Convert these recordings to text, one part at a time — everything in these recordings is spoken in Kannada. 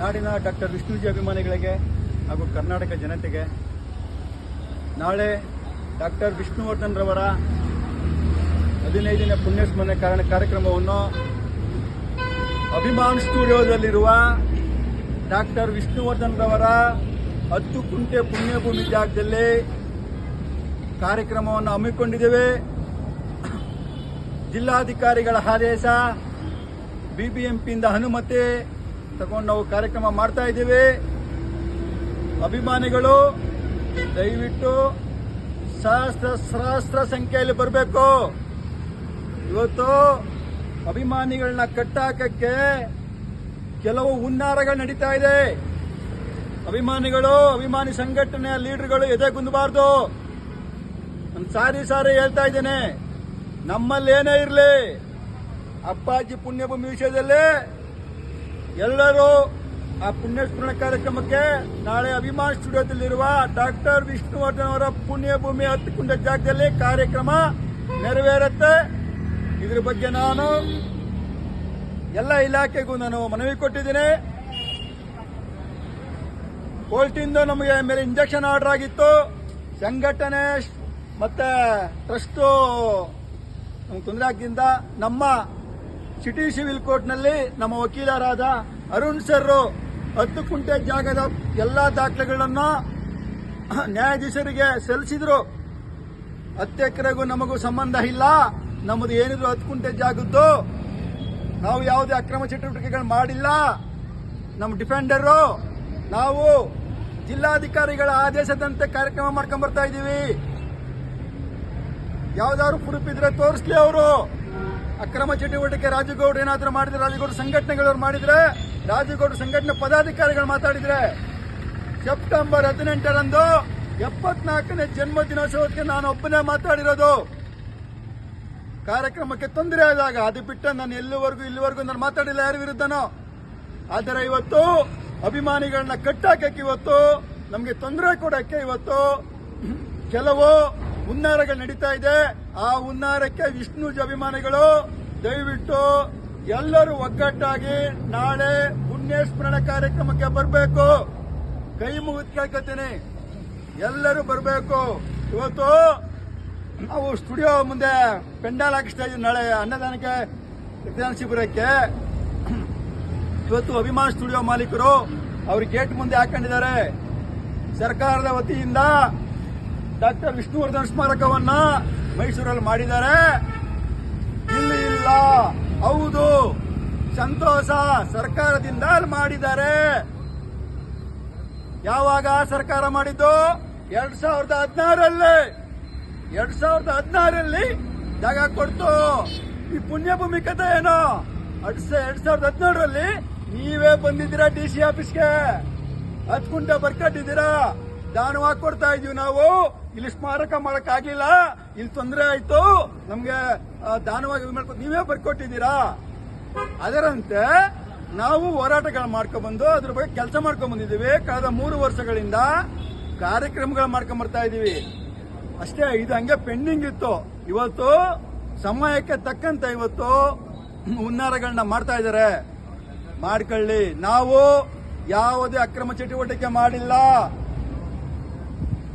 ನಾಡಿನ ಡಾಕ್ಟರ್ ವಿಷ್ಣುಜಿ ಅಭಿಮಾನಿಗಳಿಗೆ ಹಾಗೂ ಕರ್ನಾಟಕ ಜನತೆಗೆ ನಾಳೆ ಡಾಕ್ಟರ್ ವಿಷ್ಣುವರ್ಧನ್ ರವರ 15ನೇ ಪುಣ್ಯಸ್ಮರಣೆ ಕಾರ್ಯಕ್ರಮವನ್ನು ಅಭಿಮಾನ್ ಸ್ಟುಡಿಯೋದಲ್ಲಿರುವ ಡಾಕ್ಟರ್ ವಿಷ್ಣುವರ್ಧನ್ ರವರ 10 ಕುಂಟೆ ಪುಣ್ಯಭೂಮಿ ಜಾಗದಲ್ಲಿ ಕಾರ್ಯಕ್ರಮವನ್ನು ಹಮ್ಮಿಕೊಂಡಿದ್ದೇವೆ. ಜಿಲ್ಲಾಧಿಕಾರಿಗಳ ಆದೇಶ, ಬಿಬಿಎಂಪಿಯಿಂದ ಅನುಮತಿ ತಗೊಂಡು ನಾವು ಕಾರ್ಯಕ್ರಮ ಮಾಡ್ತಾ ಇದ್ದೇವೆ. ಅಭಿಮಾನಿಗಳು ದಯವಿಟ್ಟು ಸಹಸ್ರ ಸಂಖ್ಯೆಯಲ್ಲಿ ಬರಬೇಕು. ಇವತ್ತು ಅಭಿಮಾನಿಗಳನ್ನ ಕಟ್ಟಾಕಕ್ಕೆ ಕೆಲವು ಹುನ್ನಾರಗಳು ನಡೀತಾ ಇದೆ. ಅಭಿಮಾನಿ ಸಂಘಟನೆಯ ಲೀಡರ್ಗಳು ಎದೆಗುಂದಬಾರ್ದು. ನಾನು ಸಾರಿ ಹೇಳ್ತಾ ಇದ್ದೇನೆ, ನಮ್ಮಲ್ಲಿ ಏನೇ ಇರಲಿ ಅಪ್ಪಾಜಿ ಪುಣ್ಯಭೂಮಿ ವಿಷಯದಲ್ಲಿ ಎಲ್ಲರೂ ಆ ಪುಣ್ಯಸ್ಮರಣೆ ಕಾರ್ಯಕ್ರಮಕ್ಕೆ ನಾಳೆ ಅಭಿಮಾನ್ ಸ್ಟುಡಿಯೋದಲ್ಲಿರುವ ಡಾಕ್ಟರ್ ವಿಷ್ಣುವರ್ಧನ್ ಅವರ ಪುಣ್ಯಭೂಮಿ 10 ಕುಂಟೆ ಜಾಗದಲ್ಲಿ ಕಾರ್ಯಕ್ರಮ ನೆರವೇರುತ್ತೆ. ಇದ್ರ ಬಗ್ಗೆ ನಾನು ಎಲ್ಲ ಇಲಾಖೆಗೂ ನಾನು ಮನವಿ ಕೊಟ್ಟಿದ್ದೀನಿ. ಕೋರ್ಟಿಂದ ನಮಗೆ ಮೇಲೆ ಇಂಜೆಕ್ಷನ್ ಆರ್ಡರ್ ಆಗಿತ್ತು. ಸಂಘಟನೆ ಮತ್ತೆ ಟ್ರಸ್ಟ್ ನಮ್ಗೆ ತೊಂದರೆ ಆಗಿದ್ದ ನಮ್ಮ ಸಿಟಿ ಸಿವಿಲ್ ಕೋರ್ಟ್ನಲ್ಲಿ ನಮ್ಮ ವಕೀಲರಾದ ಅರುಣ್ ಸರ್ 10 ಕುಂಟೆ ಜಾಗದ ಎಲ್ಲಾ ದಾಖಲೆಗಳನ್ನು ನ್ಯಾಯಾಧೀಶರಿಗೆ ಸಲ್ಲಿಸಿದ್ರು. 10 ಎಕರೆಗೂ ನಮಗೂ ಸಂಬಂಧ ಇಲ್ಲ, ನಮ್ಮದು ಏನಿದ್ರು 10 ಕುಂಟೆ ಜಾಗದ್ದು, ನಾವು ಯಾವುದೇ ಅಕ್ರಮ ಚಟುವಟಿಕೆಗಳು ಮಾಡಿಲ್ಲ. ನಮ್ಮ ಡಿಫೆಂಡರು ನಾವು ಜಿಲ್ಲಾಧಿಕಾರಿಗಳ ಆದೇಶದಂತೆ ಕಾರ್ಯಕ್ರಮ ಮಾಡ್ಕೊಂಡ್ ಬರ್ತಾ ಇದ್ದೀವಿ. ಯಾವ್ದಾದ್ರು ಪ್ರೂಫ್ ಇದ್ರೆ ತೋರಿಸ್ಲಿ. ಅವರು ಅಕ್ರಮ ಚಟುವಟಿಕೆ ರಾಜುಗೌಡರು ಏನಾದ್ರೂ ಮಾಡಿದ್ರೆ, ರಾಜುಗೌಡ ಸಂಘಟನೆಗಳವ್ರು ಮಾಡಿದ್ರೆ, ರಾಜುಗೌಡ ಸಂಘಟನೆ ಪದಾಧಿಕಾರಿಗಳು ಮಾತಾಡಿದ್ರೆ, ಸೆಪ್ಟೆಂಬರ್ 18ರಂದು 74ನೇ ಜನ್ಮ ದಿನೋತ್ಸವಕ್ಕೆ ನಾನು ಒಬ್ಬನೇ ಮಾತಾಡಿರೋದು. ಕಾರ್ಯಕ್ರಮಕ್ಕೆ ತೊಂದರೆ ಆದಾಗ ಅದು ಬಿಟ್ಟು ನಾನು ಇಲ್ಲಿವರೆಗೂ ನಾನು ಮಾತಾಡಿಲ್ಲ ಯಾರ ವಿರುದ್ಧನೋ. ಆದರೆ ಇವತ್ತು ಅಭಿಮಾನಿಗಳನ್ನ ಕಟ್ಟಾಕಕ್ಕೆ, ಇವತ್ತು ನಮಗೆ ತೊಂದರೆ ಕೊಡಕ್ಕೆ ಇವತ್ತು ಕೆಲವು ಹುನ್ನಾರಗಳು ನಡೀತಾ ಇದೆ. ಆ ಹುನ್ನಾರಕ್ಕೆ ವಿಷ್ಣುಜಿ ಅಭಿಮಾನಿಗಳು ದಯವಿಟ್ಟು ಎಲ್ಲರೂ ಒಗ್ಗಟ್ಟಾಗಿ ನಾಳೆ ಪುಣ್ಯಸ್ಮರಣೆ ಕಾರ್ಯಕ್ರಮಕ್ಕೆ ಬರಬೇಕು. ಕೈ ಮುಗಿದು ಕೇಳ್ಕೊತೀನಿ, ಎಲ್ಲರೂ ಬರಬೇಕು. ಇವತ್ತು ನಾವು ಸ್ಟುಡಿಯೋ ಮುಂದೆ ಪೆಂಡಾಲ್ ಹಾಕಿಸ್ತಾ ಇದ್ದೀವಿ ನಾಳೆ ಅನ್ನದಾನಕ್ಕೆ, ರಕ್ತದಾನ ಶಿಬಿರಕ್ಕೆ. ಇವತ್ತು ಅಭಿಮಾನ್ ಸ್ಟುಡಿಯೋ ಮಾಲೀಕರು ಅವ್ರ ಗೇಟ್ ಮುಂದೆ ಹಾಕೊಂಡಿದ್ದಾರೆ. ಸರ್ಕಾರದ ವತಿಯಿಂದ ಡಾಕ್ಟರ್ ವಿಷ್ಣುವರ್ಧನ್ ಸ್ಮಾರಕವನ್ನ ಮೈಸೂರಲ್ಲಿ ಮಾಡಿದ್ದಾರೆ. ಇಲ್ಲಿ ಇಲ್ಲ, ಹೌದು, ಸಂತೋಷ, ಸರ್ಕಾರದಿಂದ ಮಾಡಿದ್ದಾರೆ. ಯಾವಾಗ ಸರ್ಕಾರ ಮಾಡಿದ್ದು? 2016ರಲ್ಲಿ ಜಾಗ ಕೊಡ್ತು. ಈ ಪುಣ್ಯಭೂಮಿ ಕಥೆ ಏನು? 2017ರಲ್ಲಿ ನೀವೇ ಬಂದಿದ್ದೀರಾ ಡಿಸಿ ಆಫೀಸ್ಗೆ, 10 ಕುಂಟೆ ಬರ್ಕಟ್ಟಿದ್ದೀರಾ. ದಾನವಾಗಿ ಕೊಡ್ತಾ ಇದೀವಿ ನಾವು. ಇಲ್ಲಿ ಸ್ಮಾರಕ ಮಾಡಕ್ ಆಗ್ಲಿಲ್ಲ, ಇಲ್ಲಿ ತೊಂದರೆ ಆಯ್ತು, ನಮ್ಗೆ ದಾನವಾಗಿ ನೀವೇ ಬರ್ಕೊಟ್ಟಿದ್ದೀರಾ. ಅದರಂತೆ ನಾವು ಹೋರಾಟಗಳು ಮಾಡ್ಕೊಂಡ್ಬಂದು ಅದ್ರ ಬಗ್ಗೆ ಕೆಲಸ ಮಾಡ್ಕೊಂಡ್ ಬಂದಿದ್ದೀವಿ. ಕಳೆದ 3 ವರ್ಷಗಳಿಂದ ಕಾರ್ಯಕ್ರಮಗಳು ಮಾಡ್ಕೊಂಡ್ ಬರ್ತಾ ಇದೀವಿ. ಅಷ್ಟೇ, ಇದು ಹಂಗೆ ಪೆಂಡಿಂಗ್ ಇತ್ತು. ಇವತ್ತು ಸಮಯಕ್ಕೆ ತಕ್ಕಂತೆ ಇವತ್ತು ಹುನ್ನಾರಗಳನ್ನ ಮಾಡ್ತಾ ಇದ್ದಾರೆ. ಮಾಡ್ಕೊಳ್ಳಿ, ನಾವು ಯಾವುದೇ ಅಕ್ರಮ ಚಟುವಟಿಕೆ ಮಾಡಿಲ್ಲ.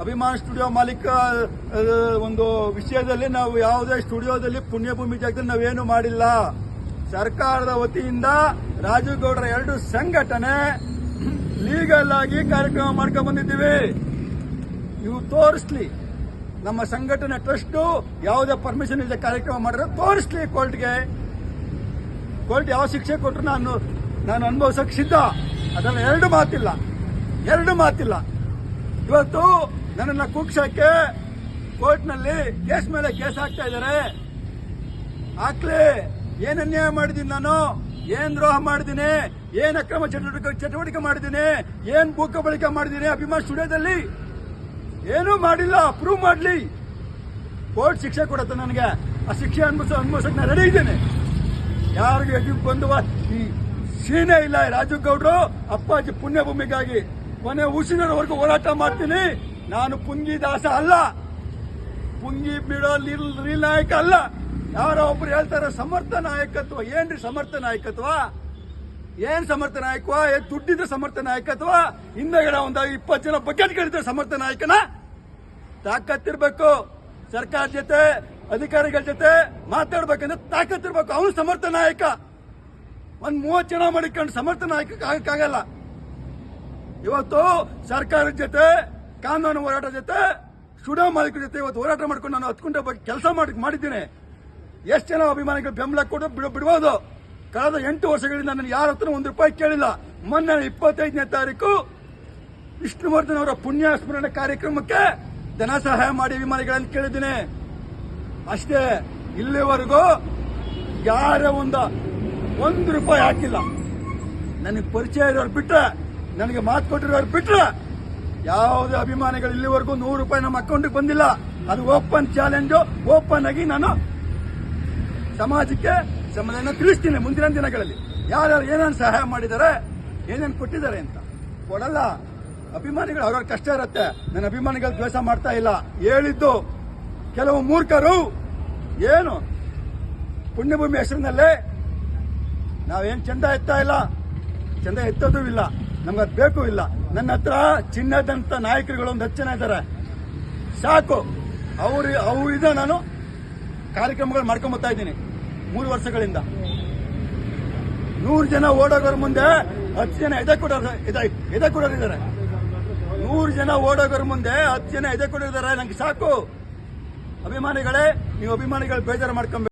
ಅಭಿಮಾನ್ ಸ್ಟುಡಿಯೋ ಮಾಲೀಕ ಒಂದು ವಿಷಯದಲ್ಲಿ ನಾವು ಯಾವುದೇ ಸ್ಟುಡಿಯೋದಲ್ಲಿ ಪುಣ್ಯಭೂಮಿ ಜಾಗದಲ್ಲಿ ನಾವೇನು ಮಾಡಿಲ್ಲ. ಸರ್ಕಾರದ ವತಿಯಿಂದ ರಾಜುಗೌಡರ 2 ಸಂಘಟನೆ ಲೀಗಲ್ ಆಗಿ ಕಾರ್ಯಕ್ರಮ ಮಾಡ್ಕೊಂಡ್ ಬಂದಿದ್ದೀವಿ. ಇವು ತೋರಿಸ್ಲಿ, ನಮ್ಮ ಸಂಘಟನೆ ಟ್ರಸ್ಟ್ ಯಾವುದೇ ಪರ್ಮಿಷನ್ ಇದೆ ಕಾರ್ಯಕ್ರಮ ಮಾಡಿದ್ರೆ ತೋರಿಸ್ಲಿ ಕೋರ್ಟ್ಗೆ. ಕೋರ್ಟ್ ಯಾವ ಶಿಕ್ಷೆ ಕೊಟ್ಟರು ನಾನು ಅನುಭವಿಸಕ್ಕೆ ಸಿದ್ಧ. ಅದರಲ್ಲಿ ಎರಡು ಮಾತಿಲ್ಲ. ಇವತ್ತು ನನ್ನನ್ನ ಕುಗ್ಸಕ್ಕೆ ಕೋರ್ಟ್ನಲ್ಲಿ ಕೇಸ್ ಮೇಲೆ ಕೇಸ್ ಹಾಕ್ತಾ ಇದ್ದಾರೆ. ಹಾಕ್ಲಿ, ಏನ್ ಅನ್ಯಾಯ ಮಾಡಿದೀನಿ ನಾನು, ಏನ್ ದ್ರೋಹ ಮಾಡಿದ್ದೀನಿ, ಏನ್ ಅಕ್ರಮ ಚಟುವಟಿಕೆ ಮಾಡಿದ್ದೀನಿ, ಏನ್ ಭೂಕ ಬಳಕೆ ಮಾಡಿದ್ದೀನಿ ಅಭಿಮಾನ್ ಸ್ಟುಡಿಯೋದಲ್ಲಿ? ಏನೂ ಮಾಡಿಲ್ಲ. ಪ್ರೂವ್ ಮಾಡ್ಲಿ, ಕೋರ್ಟ್ ಶಿಕ್ಷೆ ಕೊಡುತ್ತೆ ನನಗೆ. ಆ ಶಿಕ್ಷೆ ಅನುಭವಿಸಕ್ಕೆ ನಾನು ರೆಡಿ ಇದ್ದೇನೆ. ಯಾರಿಗೂ ಎದ್ದು ಬಂದು ಈ ಸೀನೆ ಇಲ್ಲ. ರಾಜುಗೌಡರು ಅಪ್ಪಾಜಿ ಪುಣ್ಯಭೂಮಿಗಾಗಿ ಕೊನೆ ಉಸಿರಿನವರೆಗೂ ಹೋರಾಟ ಮಾಡ್ತೀನಿ. ನಾನು ಪುಂಗಿ ದಾಸ ಅಲ್ಲ, ಪುಂಗಿ ಬಿಡೋ ನಾಯಕ ಅಲ್ಲ. ಯಾರೋ ಒಬ್ರು ಹೇಳ್ತಾರೆ ಸಮರ್ಥ ನಾಯಕತ್ವ. ಏನ್ರಿ ಸಮರ್ಥ ನಾಯಕತ್ವ? ಏನ್ ಸಮರ್ಥ ನಾಯಕವಾ? ದುಡ್ಡಿದ್ರೆ ಸಮರ್ಥ ನಾಯಕ ಅಥವಾ ಹಿಂದೆಗಡೆ ಒಂದು 20 ಜನ ಬಕೆಟ್ಗಳಿದ್ರೆ ಸಮರ್ಥ ನಾಯಕನ? ತಾಕತ್ತಿರ್ಬೇಕು. ಸರ್ಕಾರ ಜೊತೆ ಅಧಿಕಾರಿಗಳ ಜೊತೆ ಮಾತಾಡ್ಬೇಕಂದ್ರೆ ತಾಕತ್ತಿರ್ಬೇಕು. ಅವನು ಸಮರ್ಥ ನಾಯಕ. ಒಂದ್ 30 ಜನ ಮಾಡಿಕೊಂಡು ಸಮರ್ಥ ನಾಯಕ ಆಗಕ್ಕಾಗಲ್ಲ. ಇವತ್ತು ಸರ್ಕಾರದ ಜೊತೆ, ಕಾನೂನು ಹೋರಾಟ ಜೊತೆ, ಸ್ಟುಡಿಯೋ ಮಾಲೀಕರ ಜೊತೆ ಇವತ್ತು ಹೋರಾಟ ಮಾಡ್ಕೊಂಡು ನಾನು 10 ಗಂಟೆ ಬಗ್ಗೆ ಕೆಲಸ ಮಾಡಿದ್ದೀನಿ. ಎಷ್ಟು ಜನ ಅಭಿಮಾನಿಗಳು ಬೆಂಬಲ ಕೊಟ್ಟು ಬಿಡ್ಬೋದು. ಕಳೆದ 8 ವರ್ಷಗಳಿಂದ ನಾನು ಯಾರ ಹತ್ರ ₹1 ಕೇಳಿಲ್ಲ. ಮೊನ್ನೆ 25ನೇ ತಾರೀಕು ವಿಷ್ಣುವರ್ಧನ್ ಅವರ ಪುಣ್ಯ ಸ್ಮರಣೆ ಕಾರ್ಯಕ್ರಮಕ್ಕೆ ಧನ ಸಹಾಯ ಮಾಡಿ ಅಭಿಮಾನಿಗಳನ್ನು ಕೇಳಿದ್ದೀನಿ. ಅಷ್ಟೇ. ಇಲ್ಲಿವರೆಗೂ ಯಾರ ₹1 ಹಾಕಿಲ್ಲ. ನನಗೆ ಪರಿಚಯ ಇರೋರು ಬಿಟ್ರೆ, ನನಗೆ ಮಾತು ಕೊಟ್ಟಿರೋರು ಬಿಟ್ರೆ ಯಾವುದೇ ಅಭಿಮಾನಿಗಳು ಇಲ್ಲಿವರೆಗೂ ₹100 ನಮ್ಮ ಅಕೌಂಟ್ಗೆ ಬಂದಿಲ್ಲ. ಅದು ಓಪನ್ ಚಾಲೆಂಜ್. ಓಪನ್ ಆಗಿ ನಾನು ಸಮಾಜಕ್ಕೆ ಸಮಾಧಾನ ತಿಳಿಸ್ತೀನಿ. ಮುಂದಿನ ದಿನಗಳಲ್ಲಿ ಯಾರ್ಯಾರು ಏನೇನು ಸಹಾಯ ಮಾಡಿದ್ದಾರೆ, ಏನೇನು ಕೊಟ್ಟಿದ್ದಾರೆ ಅಂತ. ಕೊಡಲ್ಲ. ಅಭಿಮಾನಿಗಳು ಅವ್ರವ್ರ ಕಷ್ಟ ಇರುತ್ತೆ. ನನ್ನ ಅಭಿಮಾನಿಗಳು ದ್ವೇಷ ಮಾಡ್ತಾ ಇಲ್ಲ. ಹೇಳಿದ್ದು ಕೆಲವು ಮೂರ್ಖರು ಏನು ಪುಣ್ಯಭೂಮಿ ಹೆಸರಿನಲ್ಲೇ ನಾವೇನ್ ಚಂದ ಎತ್ತಾ ಇಲ್ಲ, ಚಂದ ಎತ್ತೋದು ಇಲ್ಲ, ನಮ್ಗೆ ಅದು ಬೇಕು ಇಲ್ಲ. ನನ್ನ ಹತ್ರ ಚಿನ್ನದಂತ ನಾಯಕರುಗಳು ಒಂದು 10 ಜನ ಇದ್ದಾರೆ. ಸಾಕು. ಅವರಿಂದ ನಾನು ಕಾರ್ಯಕ್ರಮಗಳು ಮಾಡ್ಕೊಂಬತ್ತಾ ಇದ್ದೀನಿ 3 ವರ್ಷಗಳಿಂದ. 100 ಜನ ಓಡೋಗೋರ ಮುಂದೆ 10 ಜನ ಎದೆ ಕೊಡೋರಿದ್ದಾರೆ. 100 ಜನ ಓಡೋಗೋರ ಮುಂದೆ 10 ಜನ ಎದೆ ಕೊಡೋರಿದ್ದಾರೆ. ನಂಗೆ ಸಾಕು. ಅಭಿಮಾನಿಗಳೇ, ನೀವು ಅಭಿಮಾನಿಗಳು ಬೇಜಾರು ಮಾಡ್ಕೊಂಬೇಕು.